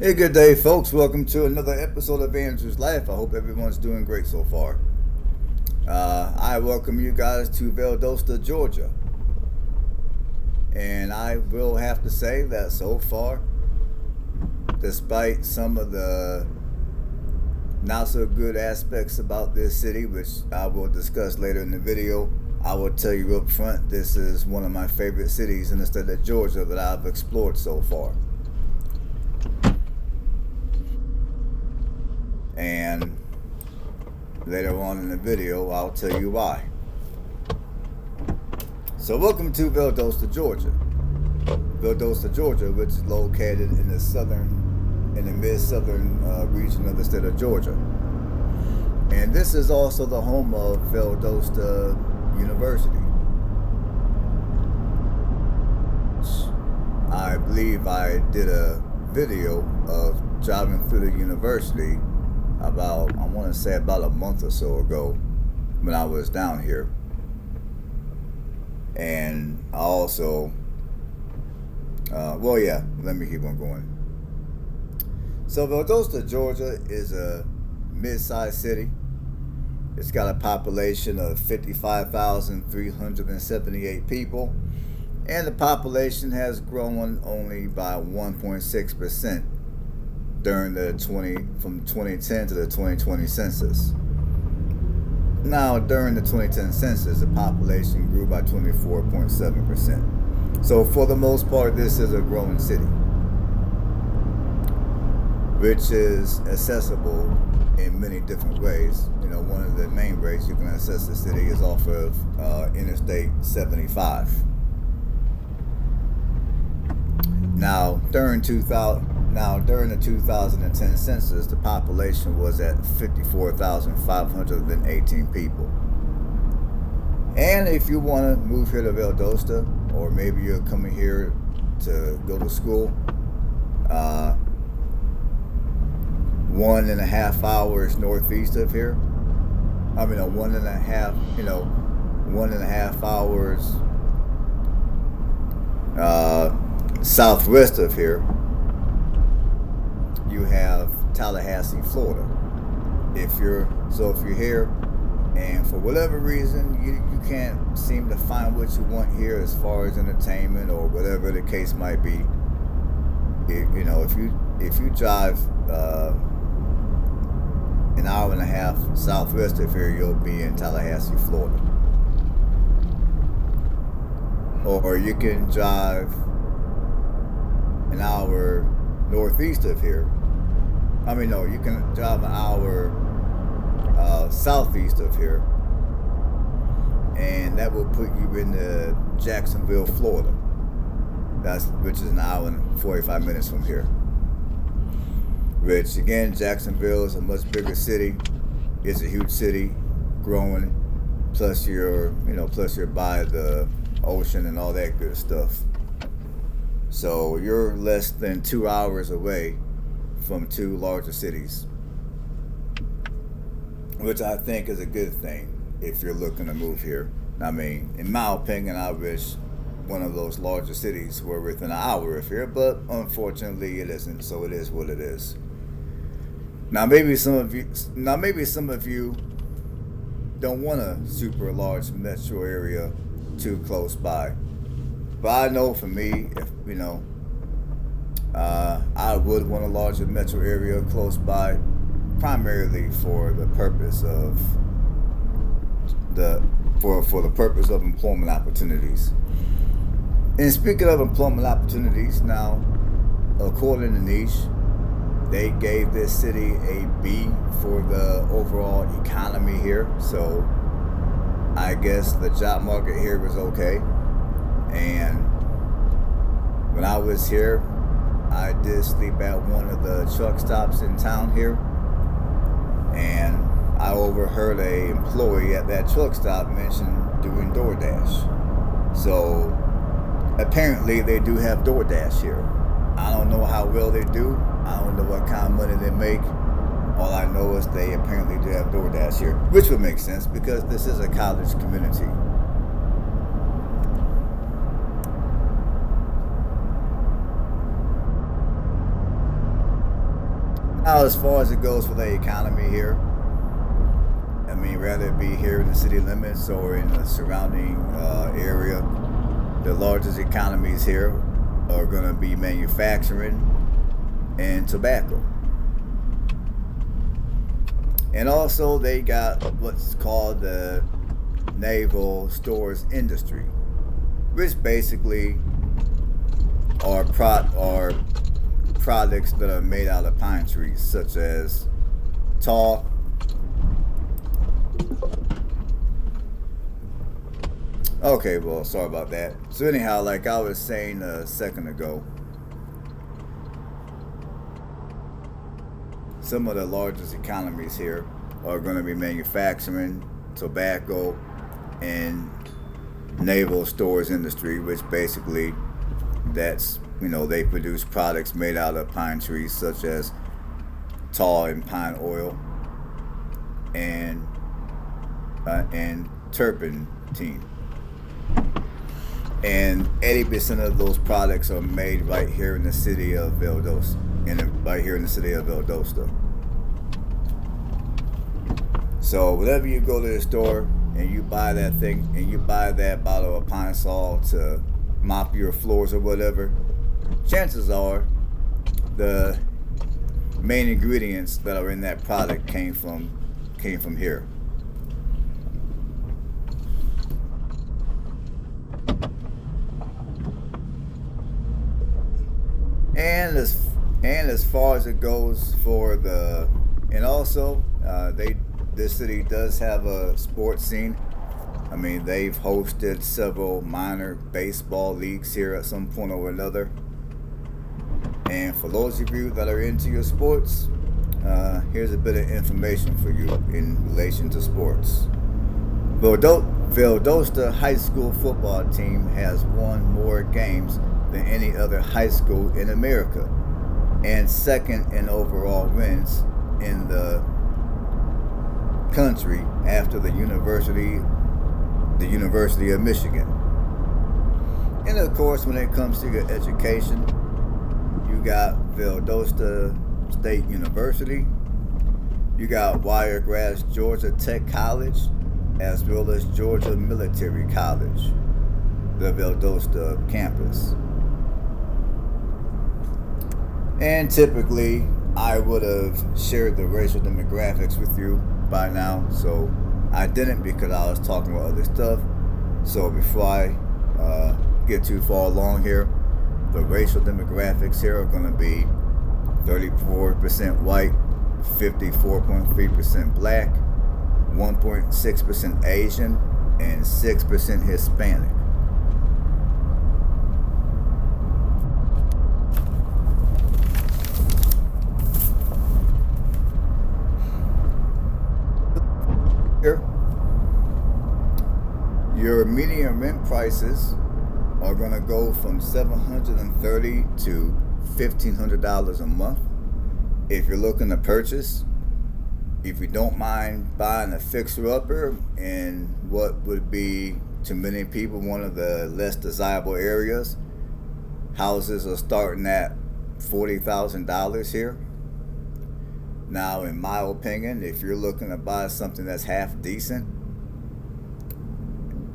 Hey, good day, folks. Welcome to another episode of Andrew's Life. I hope everyone's doing great so far. I welcome you guys to Valdosta, Georgia. And I will have to say that so far, despite some of the not so good aspects about this city, which I will discuss later in the video, I will tell you up front this is one of my favorite cities in the state of Georgia that I've explored so far. And later on in the video, I'll tell you why. So welcome to Valdosta, Georgia. Valdosta, Georgia, which is located in the mid-southern region of the state of Georgia. And this is also the home of Valdosta University. I believe I did a video of driving through the university about a month or so ago when I was down here. And I also, let me keep on going. So Valdosta, Georgia is a mid-sized city. It's got a population of 55,378 people, and the population has grown only by 1.6% from 2010 to the 2020 census. Now, during the 2010 census, the population grew by 24.7%. So for the most part, this is a growing city, which is accessible in many different ways. One of the main ways you can access the city is off of Interstate 75. Now, during the 2010 census, the population was at 54,518 people. And if you want to move here to Valdosta, or maybe you're coming here to go to school, 1.5 hours northeast of here. 1.5 hours southwest of here, you have Tallahassee, Florida. If you're here and for whatever reason you can't seem to find what you want here as far as entertainment or whatever the case might be, if you drive an hour and a half southwest of here, you'll be in Tallahassee, Florida. Or you can drive an hour northeast of here. You can drive an hour southeast of here, and that will put you in Jacksonville, Florida. Which is an hour and 45 minutes from here. Which again, Jacksonville is a much bigger city. It's a huge city, growing. Plus you're by the ocean and all that good stuff. So you're less than 2 hours away from two larger cities, which I think is a good thing if you're looking to move here. In my opinion, I wish one of those larger cities were within an hour of here, but unfortunately it isn't, so it is what it is. Now maybe some of you don't want a super large metro area too close by. But I know for me, I would want a larger metro area close by, primarily for the purpose of employment opportunities. And speaking of employment opportunities, now, according to Niche, they gave this city a B for the overall economy here. So I guess the job market here was okay. And when I was here, I did sleep at one of the truck stops in town here, and I overheard a employee at that truck stop mention doing DoorDash. So apparently they do have DoorDash here. I don't know how well they do. I don't know what kind of money they make. All I know is they apparently do have DoorDash here, which would make sense because this is a college community. Now, as far as it goes for the economy here, I mean, rather it be here in the city limits or in the surrounding area, the largest economies here are going to be manufacturing and tobacco. And also, they got what's called the naval stores industry, which basically are products that are made out of pine trees, such as tar. Okay, well, sorry about that. So anyhow, like I was saying a second ago, some of the largest economies here are going to be manufacturing, tobacco, and naval stores industry, which basically that's, they produce products made out of pine trees such as tar and pine oil and turpentine. And 80% of those products are made right here in the city of Valdosta. So whenever you go to the store and you buy that thing and you buy that bottle of Pine Sol to mop your floors or whatever, chances are the main ingredients that are in that product came from here. And as far as it goes for this city does have a sports scene. I mean, they've hosted several minor baseball leagues here at some point or another. And for those of you that are into your sports, here's a bit of information for you in relation to sports. Valdosta High School football team has won more games than any other high school in America, and second in overall wins in the country after the University of Michigan. And of course, when it comes to your education, you got Valdosta State University, you got Wiregrass Georgia Tech College, as well as Georgia Military College, the Valdosta campus. And typically, I would have shared the racial demographics with you by now, so I didn't because I was talking about other stuff. So before I get too far along here, the racial demographics here are going to be 34% white, 54.3% black, 1.6% Asian, and 6% Hispanic. Your median rent prices are going to go from $730 to $1,500 a month. If you're looking to purchase, if you don't mind buying a fixer-upper in what would be, to many people, one of the less desirable areas, houses are starting at $40,000 here. Now, in my opinion, if you're looking to buy something that's half decent,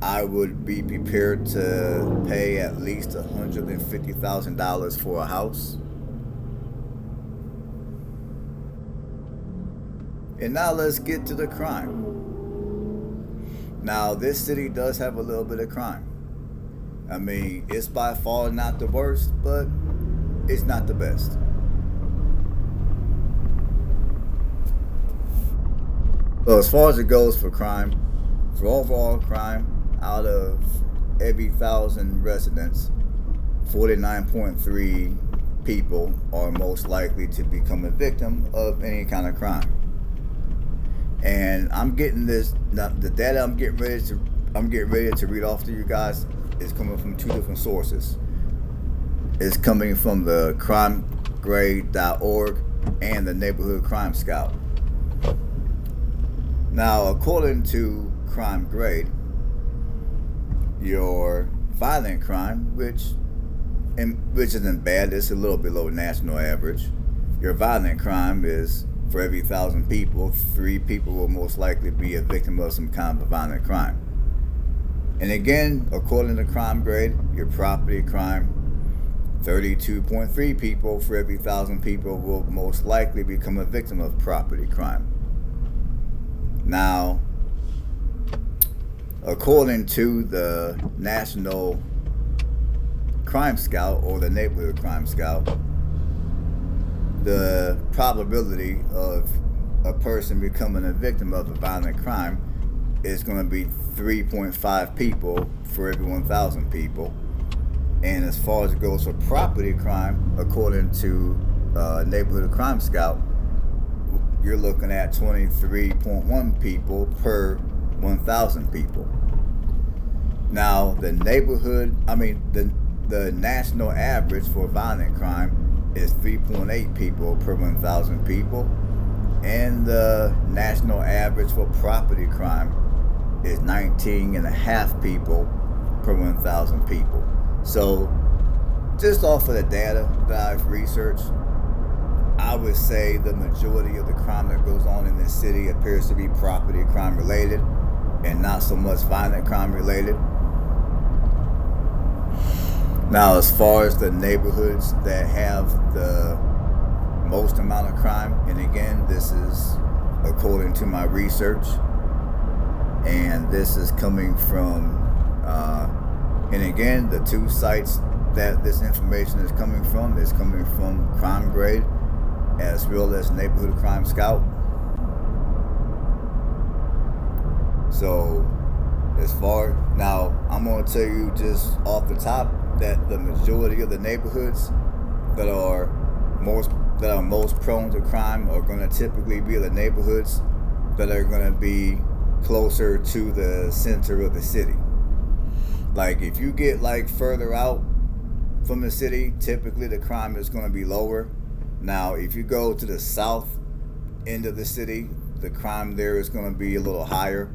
I would be prepared to pay at least $150,000 for a house. And now let's get to the crime. Now, this city does have a little bit of crime. I mean, it's by far not the worst, but it's not the best. So as far as it goes for crime, for overall crime, out of every 1,000 residents, 49.3 people are most likely to become a victim of any kind of crime. And I'm getting this, the data I'm getting ready to read off to you guys is coming from two different sources. It's coming from the crimegrade.org and the Neighborhood Crime Scout. Now, according to Crime Grade, your violent crime, which isn't bad, it's a little below national average, your violent crime is for every 1,000 people, 3 people will most likely be a victim of some kind of a violent crime. And again, according to crime grade, your property crime, 32.3 people for every 1,000 people will most likely become a victim of property crime. Now, according to the National Crime Scout or the Neighborhood Crime Scout, the probability of a person becoming a victim of a violent crime is going to be 3.5 people for every 1,000 people. And as far as it goes for property crime, according to Neighborhood Crime Scout, you're looking at 23.1 people per 1,000 people. Now, the national average for violent crime is 3.8 people per 1,000 people, and the national average for property crime is 19.5 people per 1,000 people. So, just off of the data that I've researched, I would say the majority of the crime that goes on in this city appears to be property crime related and not so much violent crime related. Now, as far as the neighborhoods that have the most amount of crime, and again, this is according to my research, and this is coming from, and again, the 2 sites that this information is coming from Crime Grade as well as Neighborhood Crime Scout. So, now, I'm going to tell you just off the top that the majority of the neighborhoods that are most prone to crime are going to typically be the neighborhoods that are going to be closer to the center of the city. Like, if you get further out from the city, typically the crime is going to be lower. Now, if you go to the south end of the city, the crime there is going to be a little higher.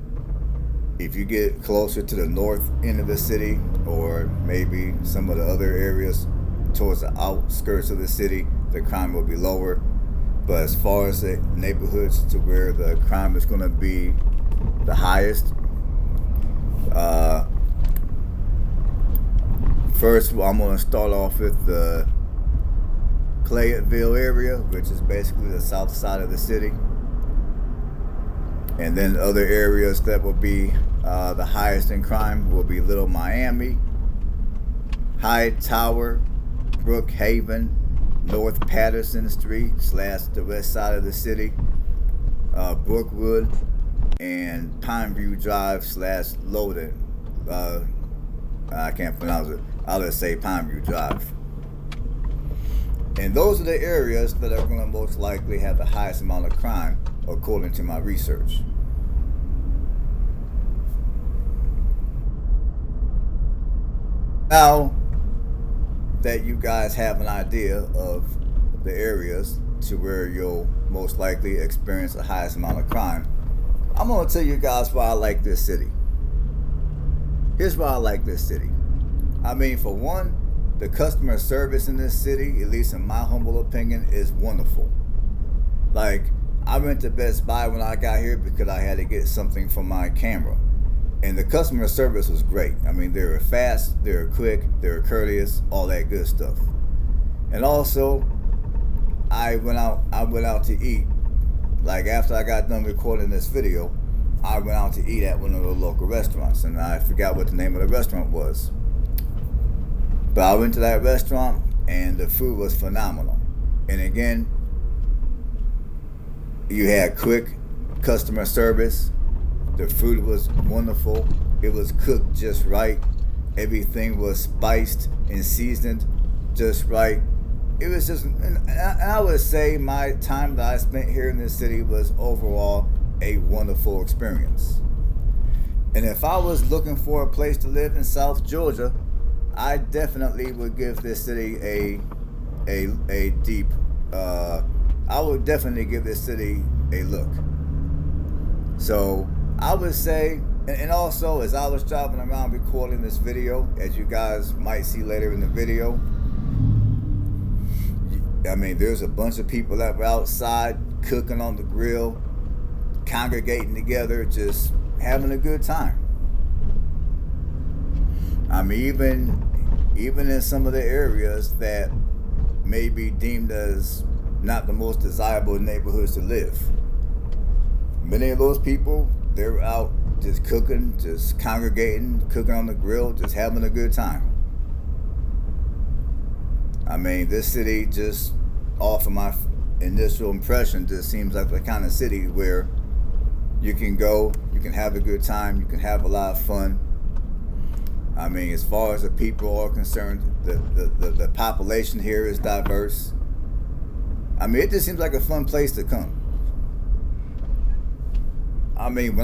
If you get closer to the north end of the city, or maybe some of the other areas towards the outskirts of the city, the crime will be lower. But as far as the neighborhoods to where the crime is going to be the highest, first, I'm going to start off with the Clayettville area, which is basically the south side of the city. And then other areas that will be the highest in crime will be Little Miami, Hyde Tower, Brookhaven, North Patterson Street / the west side of the city, Brookwood, and Pineview Drive / Loden. I can't pronounce it. I'll just say Pineview Drive. And those are the areas that are going to most likely have the highest amount of crime, according to my research. Now that you guys have an idea of the areas to where you'll most likely experience the highest amount of crime, I'm going to tell you guys why I like this city. Here's why I like this city. I mean, for one, the customer service in this city, at least in my humble opinion, is wonderful. Like, I went to Best Buy when I got here because I had to get something for my camera. And the customer service was great. I mean, they were fast, they were quick, they were courteous, all that good stuff. And also, I went out to eat. Like, after I got done recording this video, I went out to eat at one of the local restaurants, and I forgot what the name of the restaurant was. But I went to that restaurant, and the food was phenomenal. And again, you had quick customer service. The food was wonderful. It was cooked just right. Everything was spiced and seasoned just right. It was just, and I would say my time that I spent here in this city was overall a wonderful experience. And if I was looking for a place to live in South Georgia, I definitely would give this city a deep, I would definitely give this city a look. So I would say, and also as I was driving around recording this video, as you guys might see later in the video, I mean, there's a bunch of people that were outside cooking on the grill, congregating together, just having a good time. I mean, even in some of the areas that may be deemed as not the most desirable neighborhoods to live, many of those people, they're out just cooking, just congregating, cooking on the grill, just having a good time. I mean, this city, just off of my initial impression, just seems like the kind of city where you can go, you can have a good time, you can have a lot of fun. I mean, as far as the people are concerned, the population here is diverse. I mean, it just seems like a fun place to come. I mean,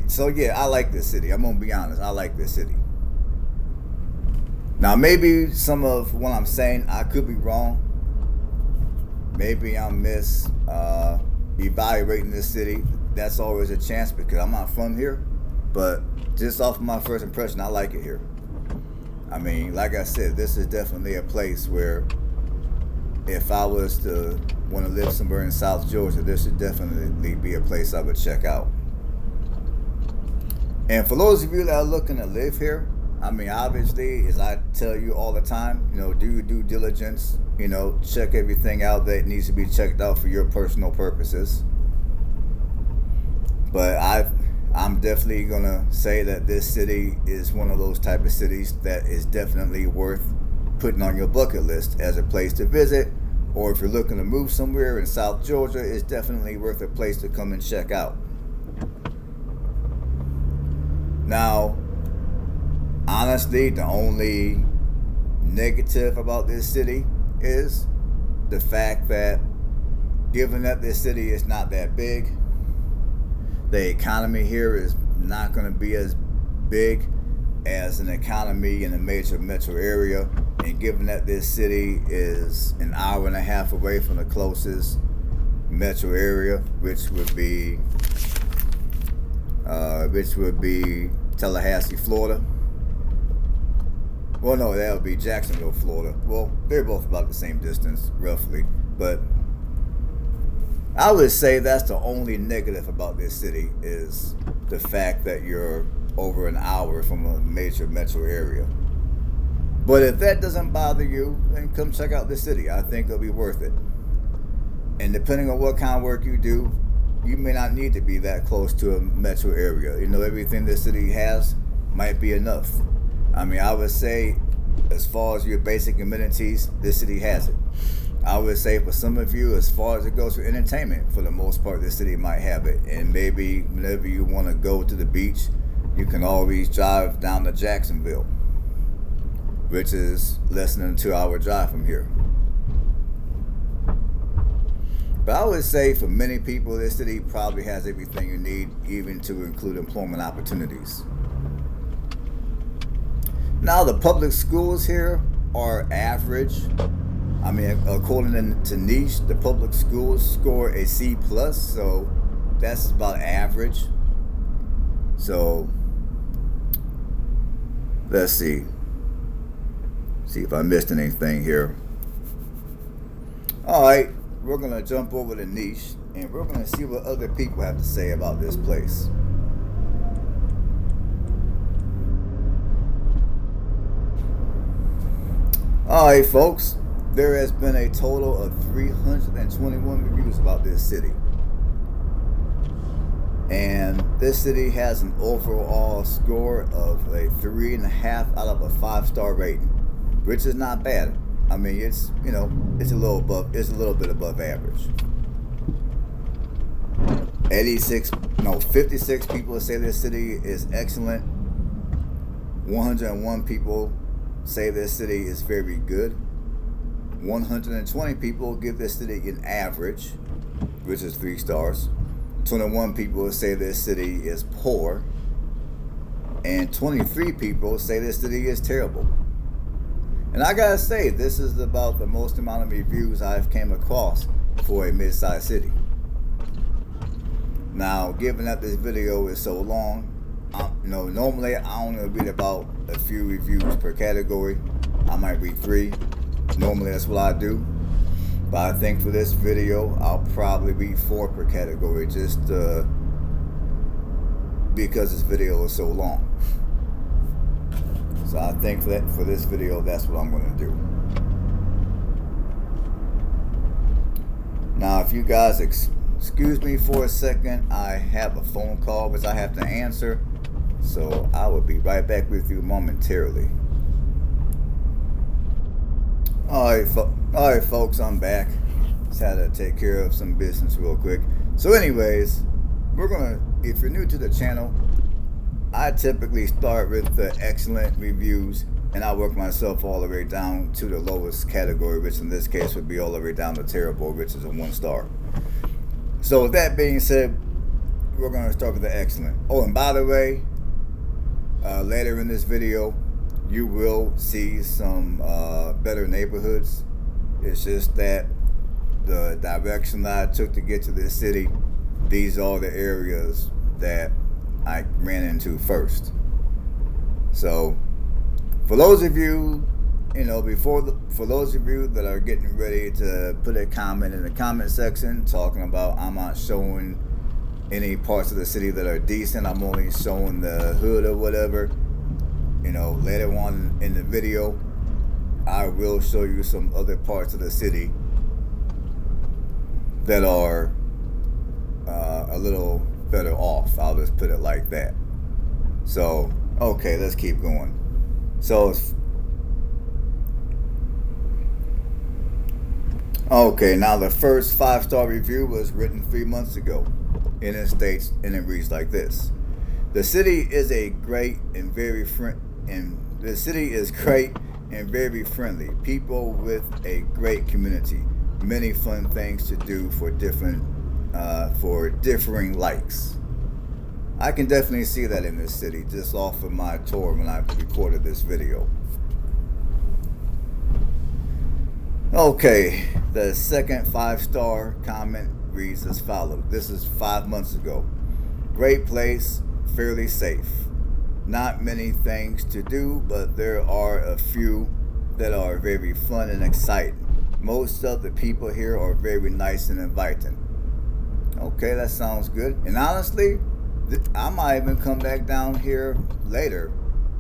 so yeah, I like this city. I'm gonna be honest, I like this city. Now, maybe some of what I'm saying, I could be wrong. Maybe I'm evaluating this city. That's always a chance because I'm not from here. But just off of my first impression, I like it here. I mean, like I said, this is definitely a place where if I was to want to live somewhere in South Georgia, this would definitely be a place I would check out. And for those of you that are looking to live here, I mean, obviously, as I tell you all the time, do your due diligence, check everything out that needs to be checked out for your personal purposes. But I'm definitely going to say that this city is one of those type of cities that is definitely worth putting on your bucket list as a place to visit. Or if you're looking to move somewhere in South Georgia, it's definitely worth a place to come and check out. Now, honestly, the only negative about this city is the fact that given that this city is not that big, the economy here is not going to be as big as an economy in a major metro area, and given that this city is an hour and a half away from the closest metro area, which would be Tallahassee, Florida. Well, no, that would be Jacksonville, Florida. Well, they're both about the same distance, roughly. But I would say that's the only negative about this city is the fact that you're over an hour from a major metro area. But if that doesn't bother you, then come check out this city. I think it'll be worth it. And depending on what kind of work you do, you may not need to be that close to a metro area. Everything this city has might be enough. I mean, I would say as far as your basic amenities, this city has it. I would say for some of you, as far as it goes for entertainment, for the most part, this city might have it. And maybe whenever you want to go to the beach, you can always drive down to Jacksonville, which is less than a 2-hour drive from here. But I would say for many people, this city probably has everything you need, even to include employment opportunities. Now, the public schools here are average. I mean, according to Niche, the public schools score a C+, so that's about average. So, let's see if I missed anything here. All right, we're going to jump over to Niche, and we're going to see what other people have to say about this place. Alright folks, there has been a total of 321 reviews about this city. And this city has an overall score of a 3.5 out of a 5-star rating, which is not bad. I mean, it's a little bit above average. 56 people say this city is excellent. 101 people say this city is very good. 120 people give this city an average, which is 3 stars. 21 people say this city is poor. And 23 people say this city is terrible. And I gotta say, this is about the most amount of reviews I've came across for a mid-sized city. Now, given that this video is so long, normally I only read about a few reviews per category. I might read 3, Normally that's what I do. But I think for this video, I'll probably read 4 per category just because this video is so long. So I think for this video, that's what I'm going to do. Now, if you guys excuse me for a second, I have a phone call which I have to answer. So I will be right back with you momentarily. Alright folks, I'm back. Just had to take care of some business real quick. So anyways, if you're new to the channel, I typically start with the excellent reviews and I work myself all the way down to the lowest category, which in this case would be all the way down to terrible, which is a 1 star. So with that being said, we're going to start with the excellent. Oh, and by the way, later in this video, you will see some better neighborhoods. It's just that the direction that I took to get to this city, these are the areas that I ran into first. So for those of you, for those of you that are getting ready to put a comment in the comment section talking about I'm not showing any parts of the city that are decent, I'm only showing the hood or whatever, later on in the video, I will show you some other parts of the city that are a little better off. I'll just put it like that. So, okay, let's keep going. So, okay, now the first 5-star review was written 3 months ago, and it states, and it reads like this: the city is great and very friendly. People with a great community. Many fun things to do for differing likes. I can definitely see that in this city just off of my tour when I recorded this video. Okay, the second 5-star comment reads as follows. This is 5 months ago. Great place, fairly safe. Not many things to do, but there are a few that are very fun and exciting. Most of the people here are very nice and inviting. Okay, that sounds good. And honestly, I might even come back down here later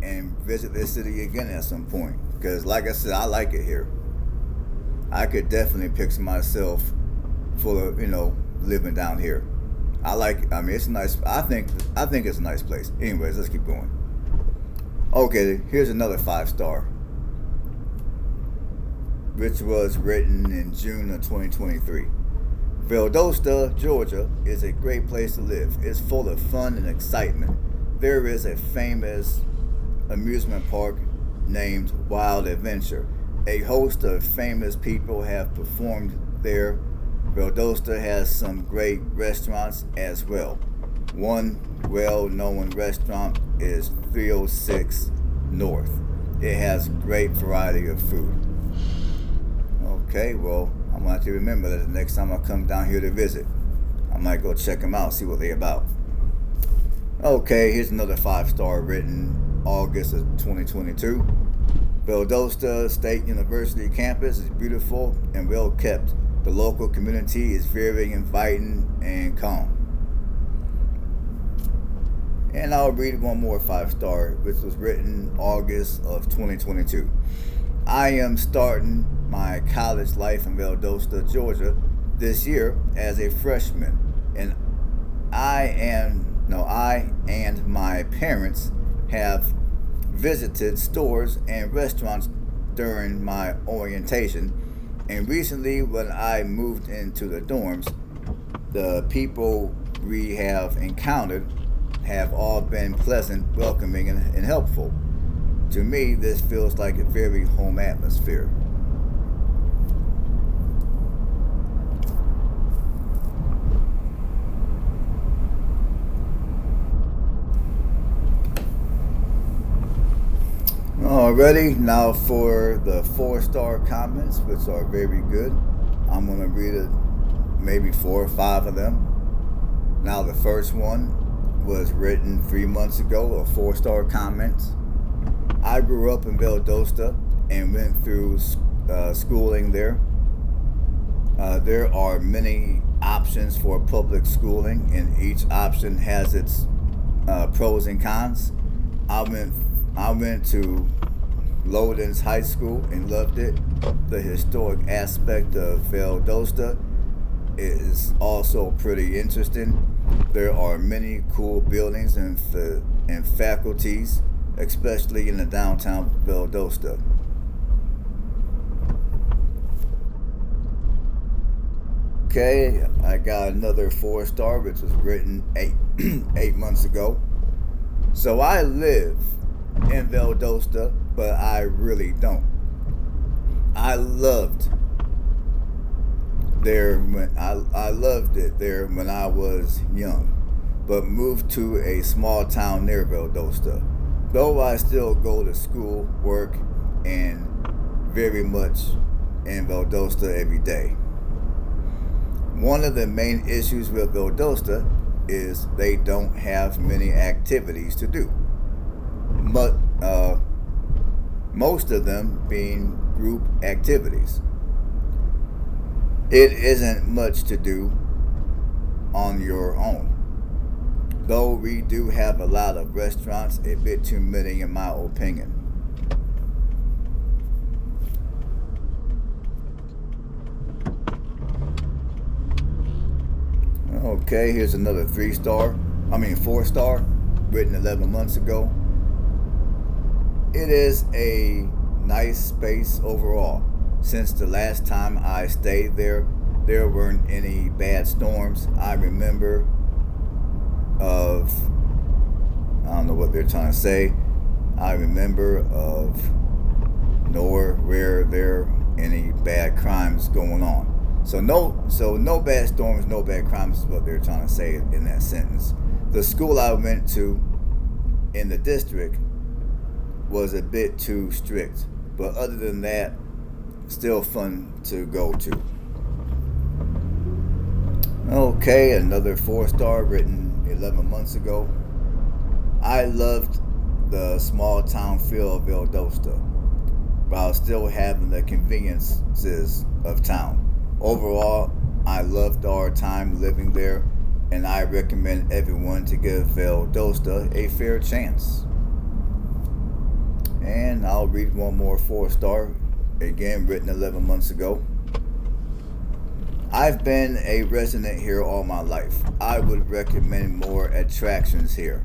and visit this city again at some point. Because like I said, I like it here. I could definitely picture myself full of, living down here. It's nice. I think it's a nice place. Anyways, let's keep going. Okay, here's another 5-star, which was written in June of 2023. Valdosta, Georgia is a great place to live. It's full of fun and excitement. There is a famous amusement park named Wild Adventure. A host of famous people have performed there. Valdosta has some great restaurants as well. One well-known restaurant is 306 North. It has great variety of food. Okay, well, I'm going to have to remember that the next time I come down here to visit. I might go check them out, see what they're about. Okay, here's another 5-star written August of 2022. Valdosta State University campus is beautiful and well kept. The local community is very inviting and calm. And I'll read one more 5-star, which was written August of 2022. I am starting my college life in Valdosta, Georgia this year as a freshman, and I and my parents have visited stores and restaurants during my orientation, and recently when I moved into the dorms, the people we have encountered have all been pleasant, welcoming, and helpful. To me, this feels like a very home atmosphere. Alrighty, now for the 4-star comments, which are very good. I'm going to read maybe 4 or 5 of them. Now the first one was written 3 months ago, a 4-star comment. I grew up in Valdosta and went through schooling there. There are many options for public schooling, and each option has its pros and cons. I went I went to Loden's High School and loved it. The historic aspect of Valdosta is also pretty interesting. There are many cool buildings and faculties, especially in the downtown Valdosta. Okay, I got another 4 star, which was written 8 months ago. So I live in Valdosta, but I really don't. I loved I loved it there when I was young, but moved to a small town near Valdosta. Though I still go to school, work, and very much in Valdosta every day. One of the main issues with Valdosta is they don't have many activities to do. But most of them being group activities. It isn't much to do on your own. Though we do have a lot of restaurants, a bit too many in my opinion. Okay, here's another 4 star, written 11 months ago. It is a nice space overall. Since the last time I stayed there weren't any bad storms. I remember of, I don't know what they're trying to say. I remember of nor were there any bad crimes going on. So no bad storms, no bad crimes is what they're trying to say in that sentence. The school I went to in the district was a bit too strict, but other than that, still fun to go to. Okay, another 4 star, written 11 months ago. I loved the small town feel of Valdosta while still having the conveniences of town. Overall, I loved our time living there, and I recommend everyone to give Valdosta a fair chance. And I'll read one more 4 star, again written 11 months ago. I've been a resident here all my life. I would recommend more attractions here,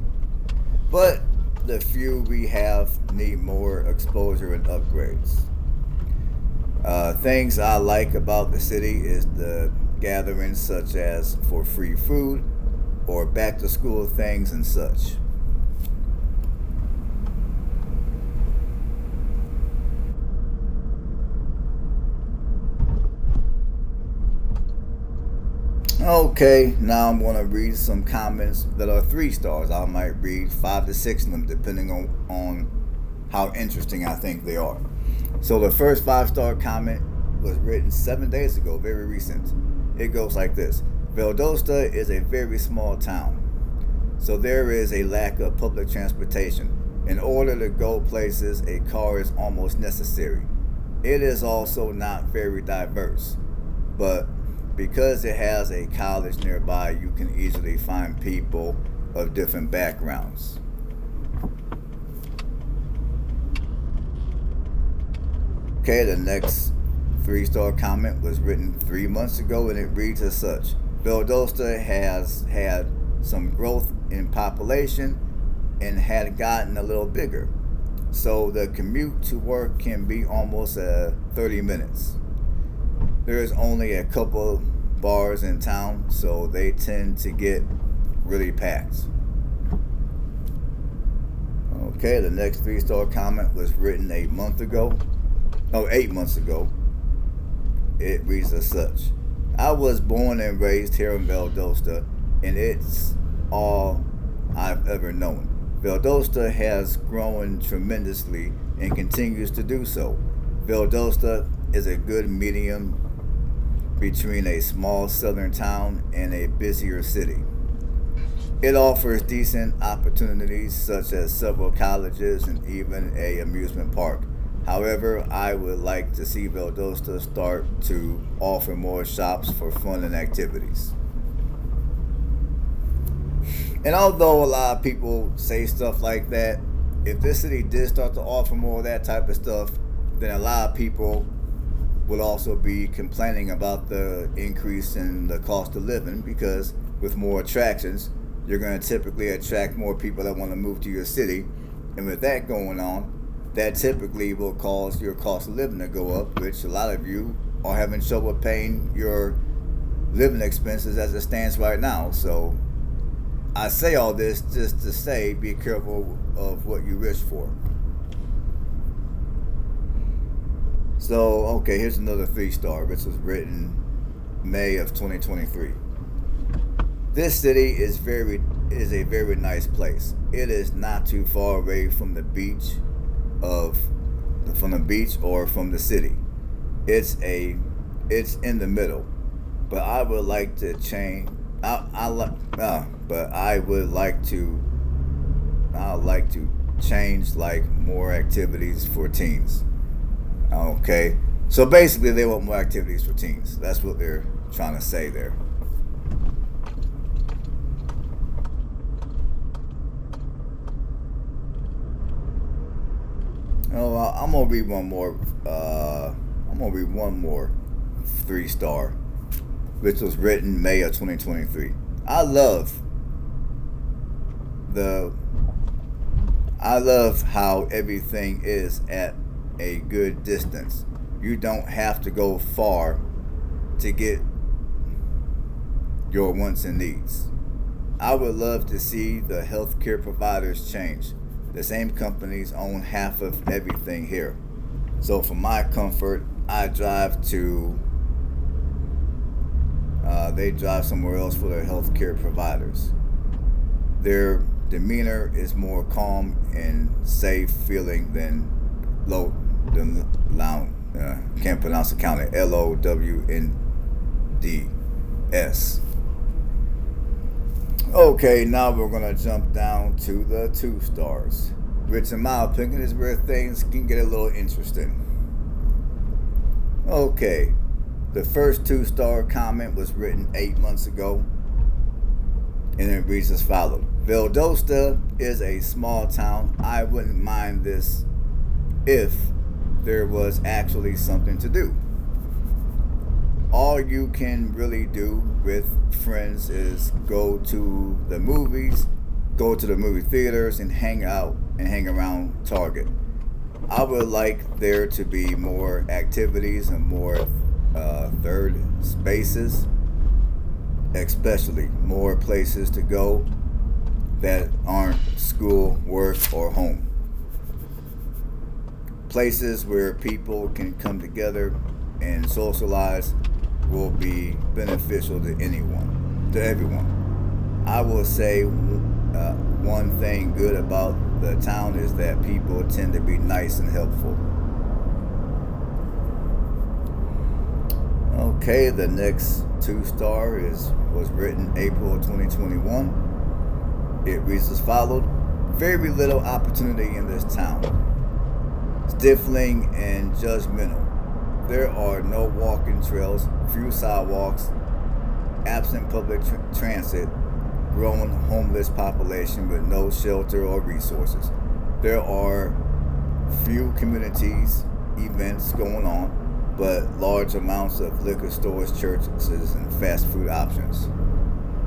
but the few we have need more exposure and upgrades. Things I like about the city is the gatherings such as for free food or back to school things and such. Okay, now I'm going to read some comments that are 3 stars. I might read 5 to 6 of them depending on how interesting I think they are. So the first 5 star comment was written 7 days ago, very recent. It goes like this. Valdosta is a very small town, so there is a lack of public transportation. In order to go places, a car is almost necessary. It is also not very diverse, but because it has a college nearby, you can easily find people of different backgrounds. Okay, the next 3 star comment was written 3 months ago, and it reads as such. Valdosta has had some growth in population and had gotten a little bigger, so the commute to work can be almost 30 minutes. There's only a couple bars in town, so they tend to get really packed. Okay, the next 3 star comment was written 8 months ago. It reads as such. I was born and raised here in Valdosta, and it's all I've ever known. Valdosta has grown tremendously and continues to do so. Valdosta is a good medium between a small southern town and a busier city. It offers decent opportunities such as several colleges and even a amusement park. However, I would like to see Valdosta start to offer more shops for fun and activities. And although a lot of people say stuff like that, if this city did start to offer more of that type of stuff, then a lot of people will also be complaining about the increase in the cost of living, because with more attractions, you're going to typically attract more people that want to move to your city. And with that going on, that typically will cause your cost of living to go up, which a lot of you are having trouble paying your living expenses as it stands right now. So I say all this just to say be careful of what you wish for. So, okay, here's another 3-star, which was written May of 2023. This city is a very nice place. It is not too far away from the beach or from the city. It's in the middle. But I would like to change. I'd like to change, like, more activities for teens. Okay, so basically they want more activities for teens. That's what they're trying to say there. Oh, I'm gonna read one more. I'm gonna read one more 3-star, which was written May of 2023. The I love how everything is at a good distance. You don't have to go far to get your wants and needs. I would love to see the healthcare providers change. The same companies own half of everything here. So for my comfort, I drive to they drive somewhere else for their healthcare providers. Their demeanor is more calm and safe feeling than can't pronounce the county, LOWNDS. Okay, now we're gonna jump down to the 2 stars, which in my opinion is where things can get a little interesting. Okay, the first 2-star comment was written 8 months ago, and it reads as follows. Valdosta is a small town. I wouldn't mind this if there was actually something to do. All you can really do with friends is go to the movies, go to the movie theaters, and hang out and hang around Target. I would like there to be more activities and more third spaces, especially more places to go that aren't school, work, or home. Places where people can come together and socialize will be beneficial to everyone. I will say one thing good about the town is that people tend to be nice and helpful. Okay, the next 2-star was written April 2021. It reads as followed. Very little opportunity in this town. Stifling and judgmental. There are no walking trails, few sidewalks, absent public transit, growing homeless population with no shelter or resources. There are few communities events going on, but large amounts of liquor stores, churches, and fast food options.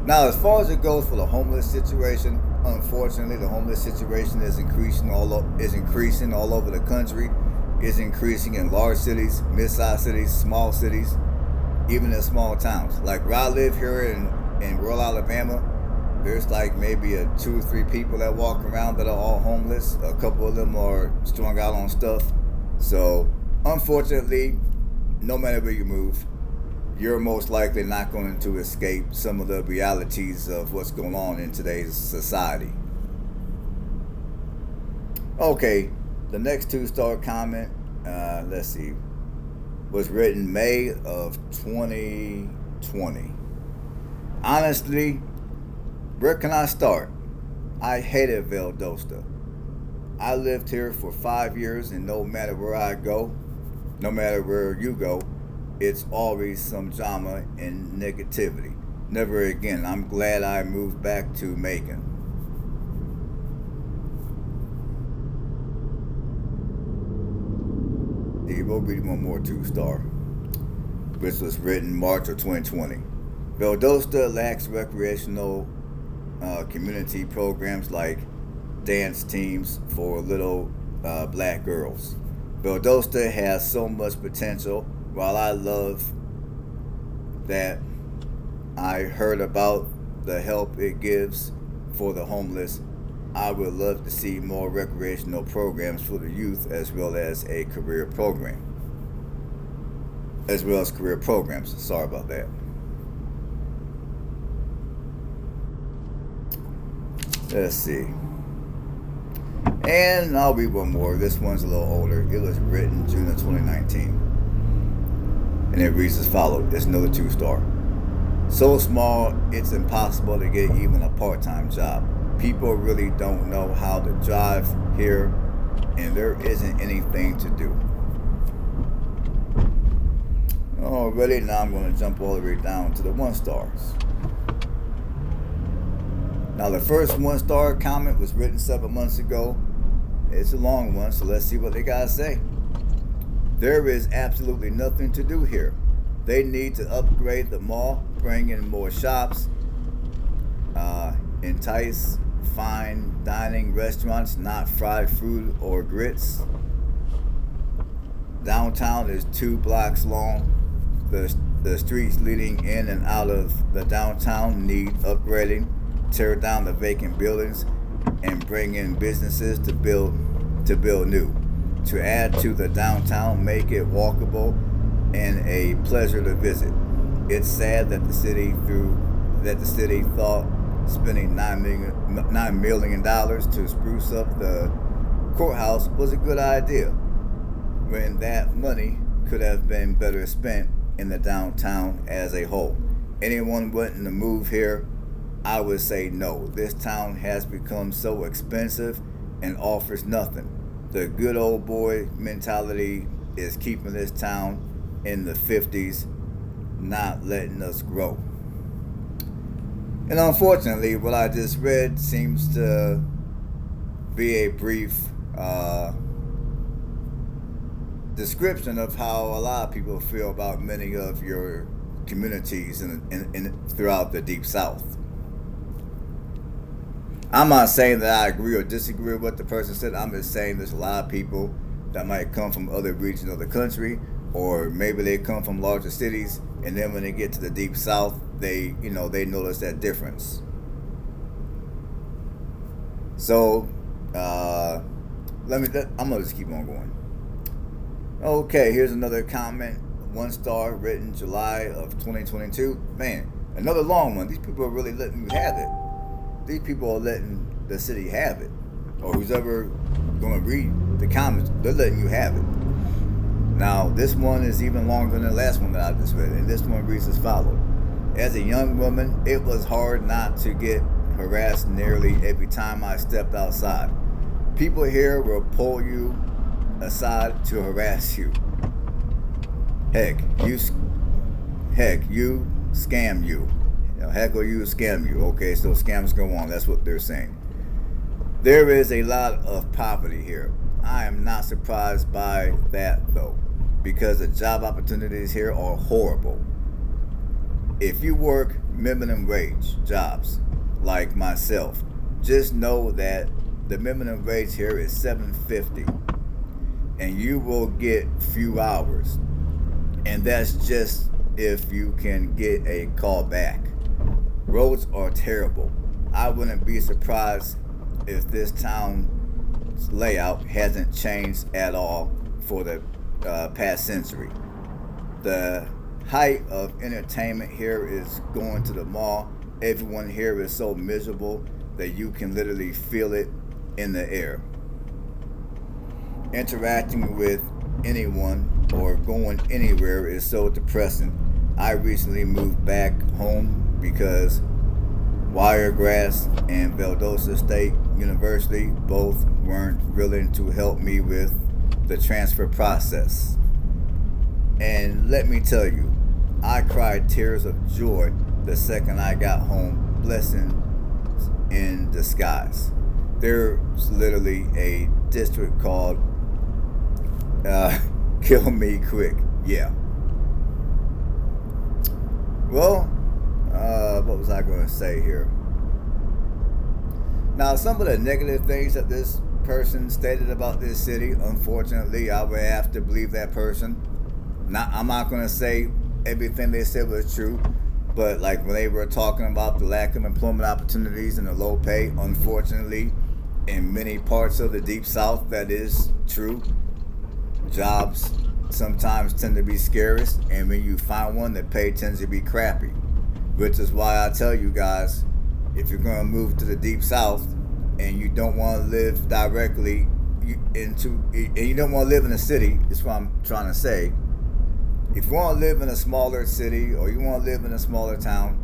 Now, as far as it goes for the homeless situation, unfortunately, the homeless situation is increasing all over the country. Is increasing in large cities, mid-sized cities, small cities, even in small towns. Like where I live here in rural Alabama, there's like maybe 2 or 3 people that walk around that are all homeless. A couple of them are strung out on stuff. So, unfortunately, no matter where you move, you're most likely not going to escape some of the realities of what's going on in today's society. Okay, the next 2-star comment, was written May of 2020. Honestly, where can I start? I hated Valdosta. I lived here for 5 years, and no matter where I go, no matter where you go, it's always some drama and negativity. Never again. I'm glad I moved back to Macon. We'll read one more 2-star, which was written March of 2020. Valdosta lacks recreational community programs like dance teams for little black girls. Valdosta has so much potential. While I love that I heard about the help it gives for the homeless, I would love to see more recreational programs for the youth as well as a career program. As well as career programs. Sorry about that. Let's see. And I'll read one more. This one's a little older. It was written June of 2019. And it reads as follows. It's another 2-star. So small, it's impossible to get even a part-time job. People really don't know how to drive here, and there isn't anything to do. Alrighty, now I'm going to jump all the way down to the 1-stars. Now, the first 1-star comment was written 7 months ago. It's a long one, so let's see what they got to say. There is absolutely nothing to do here. They need to upgrade the mall, bring in more shops, entice fine dining restaurants, not fried food or grits. Downtown is 2 blocks long. The streets leading in and out of the downtown need upgrading. Tear down the vacant buildings and bring in businesses to build new. To add to the downtown, make it walkable and a pleasure to visit. It's sad that the city thought spending $9 million to spruce up the courthouse was a good idea, when that money could have been better spent in the downtown as a whole. Anyone wanting to move here, I would say no. This town has become so expensive and offers nothing. The good old boy mentality is keeping this town in the 50s, not letting us grow. And unfortunately, what I just read seems to be a brief description of how a lot of people feel about many of your communities throughout the Deep South. I'm not saying that I agree or disagree with what the person said. I'm just saying there's a lot of people that might come from other regions of the country, or maybe they come from larger cities, and then when they get to the Deep South, they notice that difference. So I'm gonna just keep on going. Okay, here's another comment. 1-star, written July of 2022. Man, another long one. These people are really letting you have it. These people are letting the city have it. Or who's ever going to read the comments, they're letting you have it. Now, this one is even longer than the last one that I just read. And this one reads as follows. As a young woman, it was hard not to get harassed nearly every time I stepped outside. People here will pull you aside to harass you. Heck, you scam you. Heck, or you scam you. Okay, so scams go on. That's what they're saying. There is a lot of poverty here. I am not surprised by that, though, because the job opportunities here are horrible. If you work minimum wage jobs, like myself, just know that the minimum wage here is $7.50, and you will get few hours. And that's just if you can get a call back. Roads are terrible. I wouldn't be surprised if this town's layout hasn't changed at all for the past century. The height of entertainment here is going to the mall. Everyone here is so miserable that you can literally feel it in the air. Interacting with anyone or going anywhere is so depressing. I recently moved back home because Wiregrass and Valdosta State University both weren't willing to help me with the transfer process. And let me tell you, I cried tears of joy the second I got home, blessings in disguise. There's literally a district called Kill Me Quick. Yeah. Well, what was I going to say here? Now, some of the negative things that this person stated about this city, unfortunately, I would have to believe that person. I'm not going to say everything they said was true, but like when they were talking about the lack of employment opportunities and the low pay, unfortunately, in many parts of the Deep South, that is true. Jobs sometimes tend to be scarce, and when you find one, the pay tends to be crappy, which is why I tell you guys, if you're going to move to the Deep South and you don't want to live directly and you don't want to live in a city, that's what I'm trying to say. If you want to live in a smaller city or you want to live in a smaller town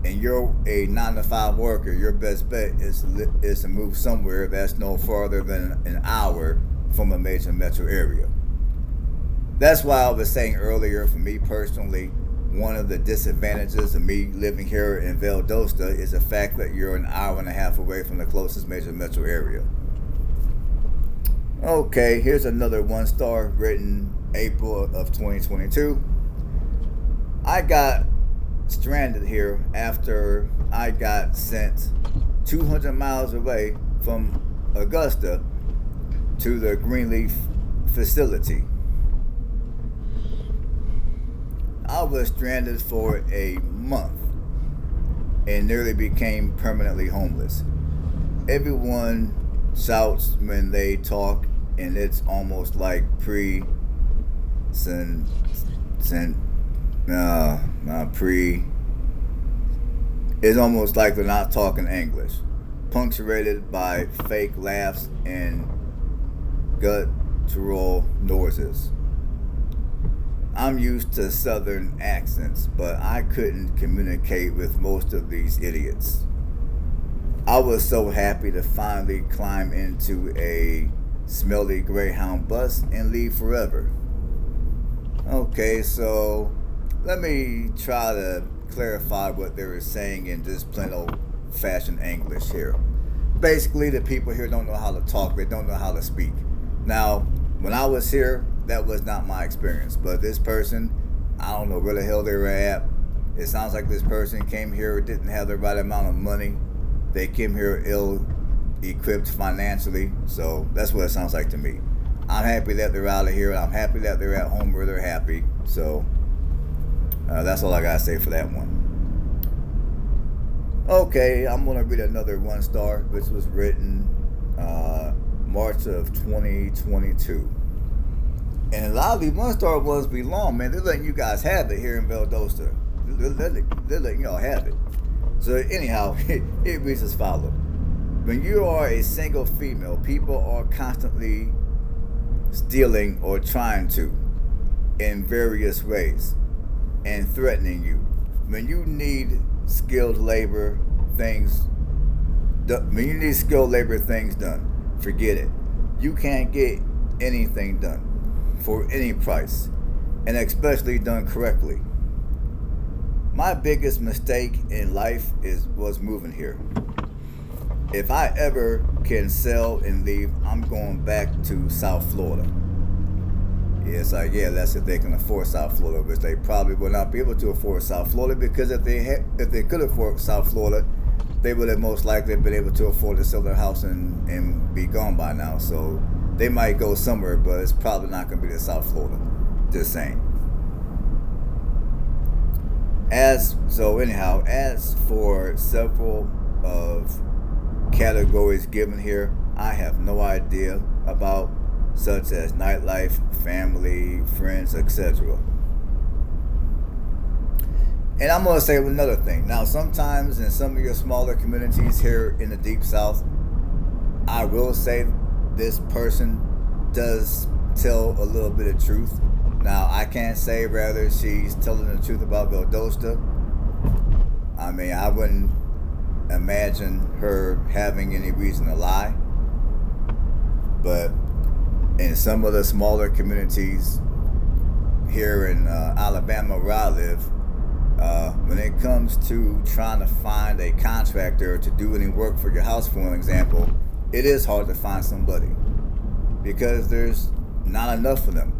and you're a 9-to-5 worker, your best bet is to move somewhere that's no farther than an hour from a major metro area. That's why I was saying earlier, for me personally, one of the disadvantages of me living here in Valdosta is the fact that you're an hour and a half away from the closest major metro area. Okay, here's another 1-star written April of 2022. I got stranded here after I got sent 200 miles away from Augusta to the Greenleaf facility. I was stranded for a month and nearly became permanently homeless. Everyone shouts when they talk, and it's almost like it's almost like they're not talking English, punctuated by fake laughs and guttural noises. I'm used to southern accents, but I couldn't communicate with most of these idiots. I was so happy to finally climb into a smelly Greyhound bus and leave forever. Okay, so let me try to clarify what they were saying in just plain old fashioned English here. Basically, the people here don't know how to talk, they don't know how to speak. Now, when I was here, that was not my experience, but this person, I don't know where the hell they were at. It sounds like this person came here, didn't have the right amount of money. They came here ill-equipped financially, so that's what it sounds like to me. I'm happy that they're out of here, and I'm happy that they're at home where they're happy, so that's all I gotta say for that one. Okay, I'm gonna read another 1-star, which was written March of 2022. And a lot of these 1-star ones be long, man. They're letting you guys have it here in Valdosta. They're letting y'all have it. So anyhow, it reads as follows. When you are a single female, people are constantly stealing or trying to in various ways and threatening you. When you need skilled labor things done, forget it. You can't get anything done for any price, and especially done correctly. My biggest mistake in life was moving here. If I ever can sell and leave, I'm going back to South Florida. It's like, yeah, that's if they can afford South Florida, which they probably will not be able to afford South Florida, because if they could afford South Florida, they would have most likely been able to afford to sell their house and be gone by now. So they might go somewhere, but it's probably not going to be to South Florida. Just saying. As for several of categories given here, I have no idea about, such as nightlife, family, friends, etc. And I'm going to say another thing. Now, sometimes in some of your smaller communities here in the Deep South, I will say this person does tell a little bit of truth. Now, I can't say whether she's telling the truth about Valdosta. I mean, I wouldn't imagine her having any reason to lie. But in some of the smaller communities here in Alabama where I live, when it comes to trying to find a contractor to do any work for your house, for an example, it is hard to find somebody because there's not enough of them.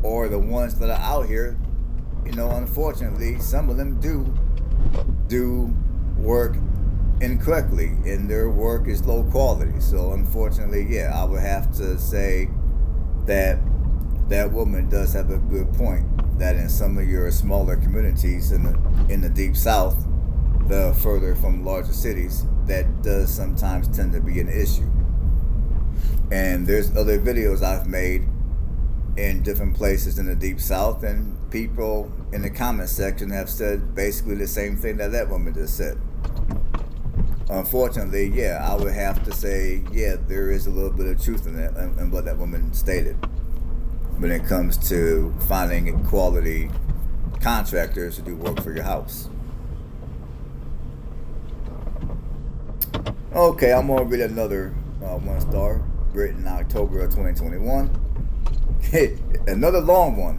Or the ones that are out here, unfortunately, some of them do work incorrectly, and their work is low quality. So unfortunately, yeah, I would have to say that that woman does have a good point, that in some of your smaller communities in the deep south, the further from larger cities, that does sometimes tend to be an issue. And there's other videos I've made in different places in the deep south, and people in the comment section have said basically the same thing that woman just said. Unfortunately, yeah, I would have to say, yeah, there is a little bit of truth in that, in what that woman stated, when it comes to finding quality contractors to do work for your house. Okay, I'm gonna read another 1-star, written in October of 2021. Another long one.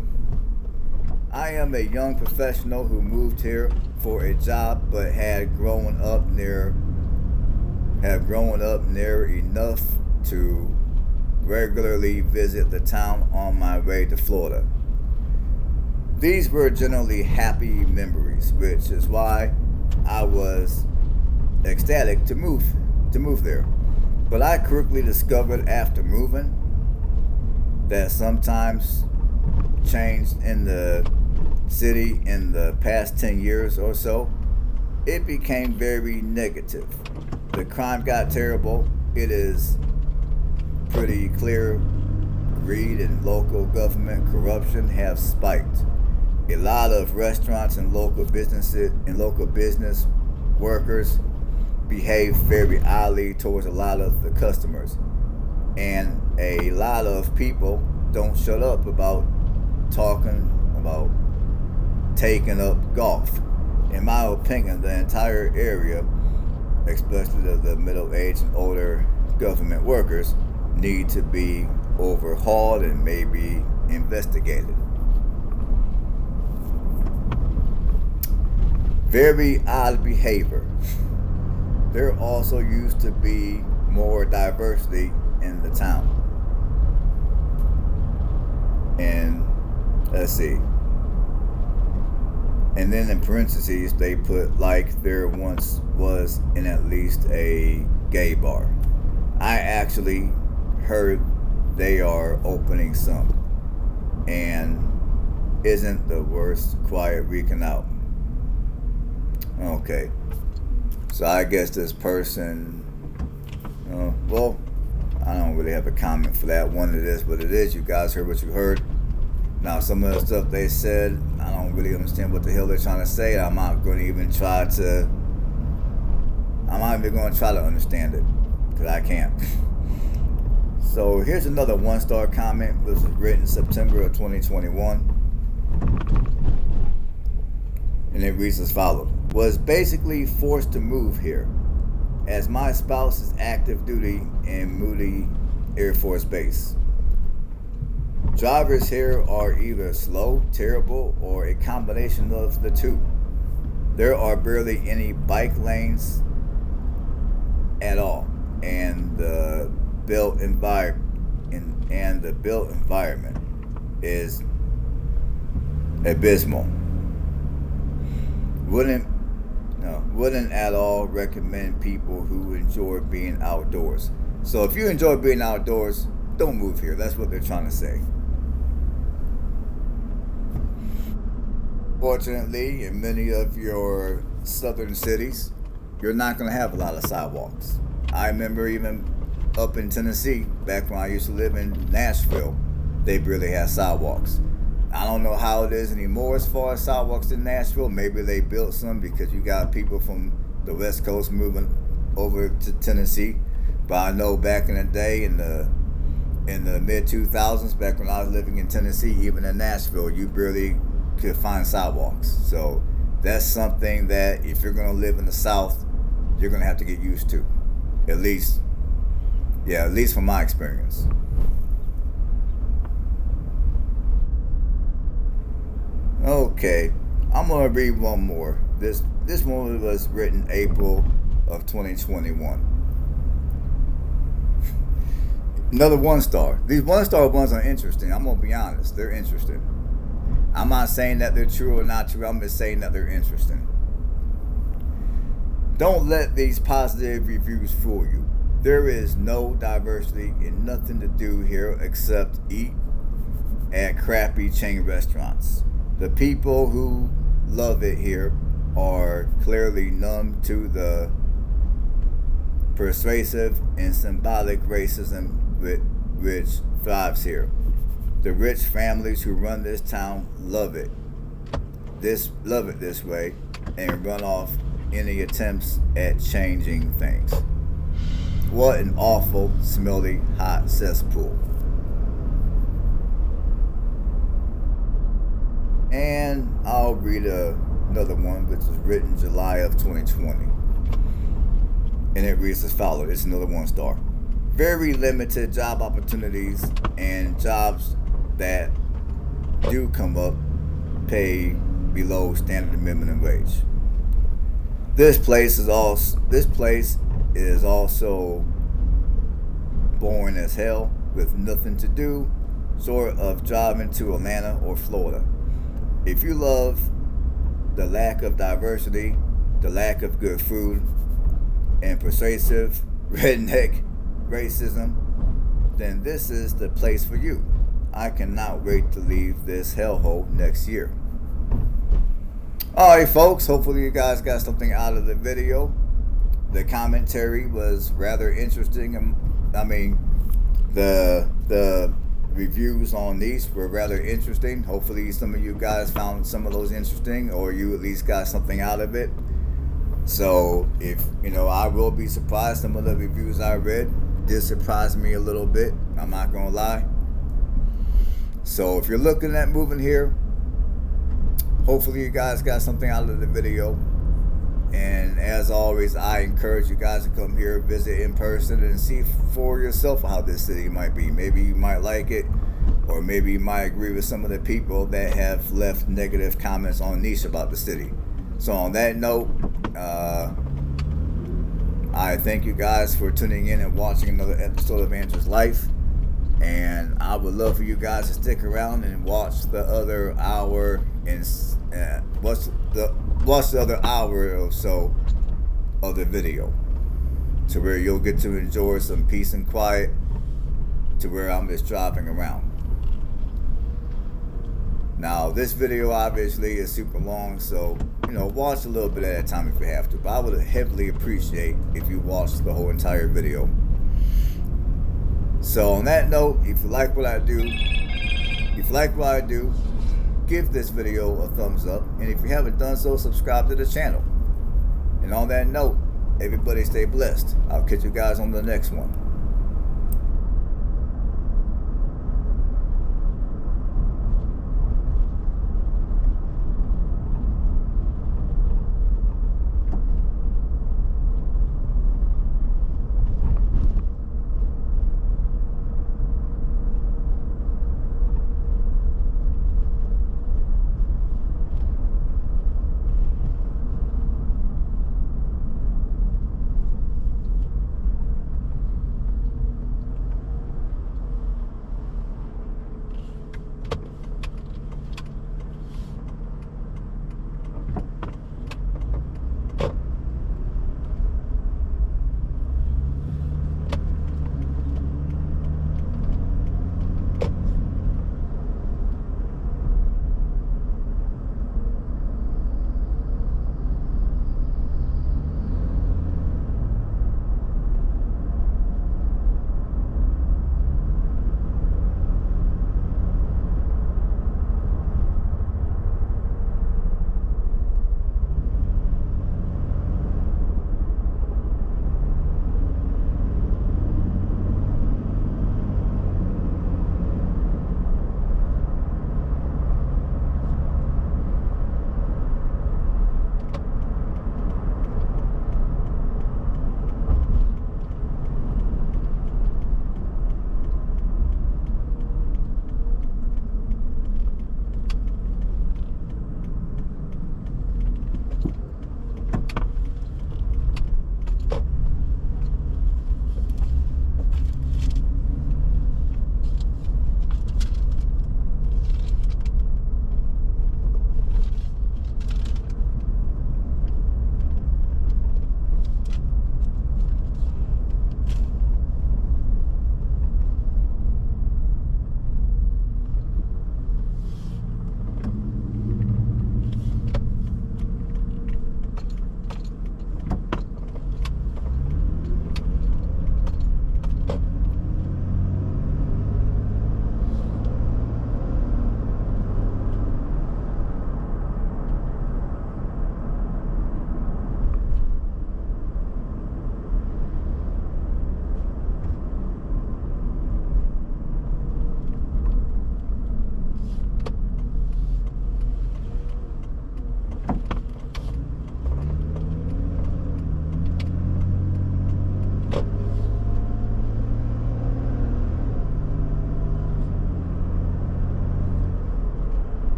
I am a young professional who moved here for a job, but had grown up near enough to regularly visit the town on my way to Florida. These were generally happy memories, which is why I was ecstatic to move there. But I quickly discovered after moving that sometimes changed in the city in the past 10 years or so, it became very negative. The crime got terrible. It is pretty clear greed and local government corruption have spiked. A lot of restaurants and local business workers behave very oddly towards a lot of the customers. And a lot of people don't shut up about talking about taking up golf. In my opinion, the entire area, especially the middle-aged and older government workers, need to be overhauled and maybe investigated. Very odd behavior. There also used to be more diversity in the town. And let's see. And then in parentheses, they put like there once was in at least a gay bar. I actually heard they are opening some. And isn't the worst quiet weekend out? Okay. So I guess this person, well, I don't really have a comment for that one. It is what it is. You guys heard what you heard. Now, some of the stuff they said, I don't really understand what the hell they're trying to say. I'm not even going to try to understand it, because I can't. So here's another 1-star comment. This was written September of 2021. And it reads as follows. Was basically forced to move here, as my spouse is active duty in Moody Air Force Base. Drivers here are either slow, terrible, or a combination of the two. There are barely any bike lanes at all, and the built environment is abysmal. Wouldn't at all recommend people who enjoy being outdoors. So if you enjoy being outdoors, don't move here. That's what they're trying to say. Fortunately, in many of your southern cities, you're not going to have a lot of sidewalks. I remember even up in Tennessee, back when I used to live in Nashville, they barely had sidewalks. I don't know how it is anymore as far as sidewalks in Nashville. Maybe they built some because you got people from the West Coast moving over to Tennessee. But I know back in the day, in the mid 2000s, back when I was living in Tennessee, even in Nashville, you barely could find sidewalks. So that's something that if you're going to live in the South, you're going to have to get used to. At least from my experience. Okay, I'm going to read one more. This one was written April of 2021. Another 1-star. These 1-star ones are interesting. I'm going to be honest. They're interesting. I'm not saying that they're true or not true. I'm just saying that they're interesting. Don't let these positive reviews fool you. There is no diversity and nothing to do here except eat at crappy chain restaurants. The people who love it here are clearly numb to the persuasive and symbolic racism which thrives here. The rich families who run this town love it this way and run off any attempts at changing things. What an awful, smelly, hot cesspool. And I'll read another one, which was written July of 2020. And it reads as follows. It's another 1-star. Very limited job opportunities, and jobs that do come up pay below standard minimum wage. This place is also boring as hell with nothing to do, sort of driving to Atlanta or Florida. If you love the lack of diversity, the lack of good food, and persuasive redneck racism, then this is the place for you. I cannot wait to leave this hellhole next year. Alright folks, hopefully you guys got something out of the video. The commentary was rather interesting. I mean, the reviews on these were rather interesting. Hopefully some of you guys found some of those interesting, or you at least got something out of it. So if I will be surprised. Some of the reviews I read did surprise me a little bit, I'm not gonna lie. So if you're looking at moving here, hopefully you guys got something out of the video. And as always, I encourage you guys to come here, visit in person, and see for yourself how this city might be. Maybe you might like it, or maybe you might agree with some of the people that have left negative comments on Niche about the city. So on that note, I thank you guys for tuning in and watching another episode of Andrew's Life. And I would love for you guys to stick around and watch the other hour and watch the other hour or so of the video, to where you'll get to enjoy some peace and quiet, to where I'm just driving around. Now this video obviously is super long, so watch a little bit at a time if you have to, but I would heavily appreciate if you watch the whole entire video. So on that note, if you like what I do, give this video a thumbs up, and if you haven't done so, subscribe to the channel. And on that note, everybody stay blessed. I'll catch you guys on the next one.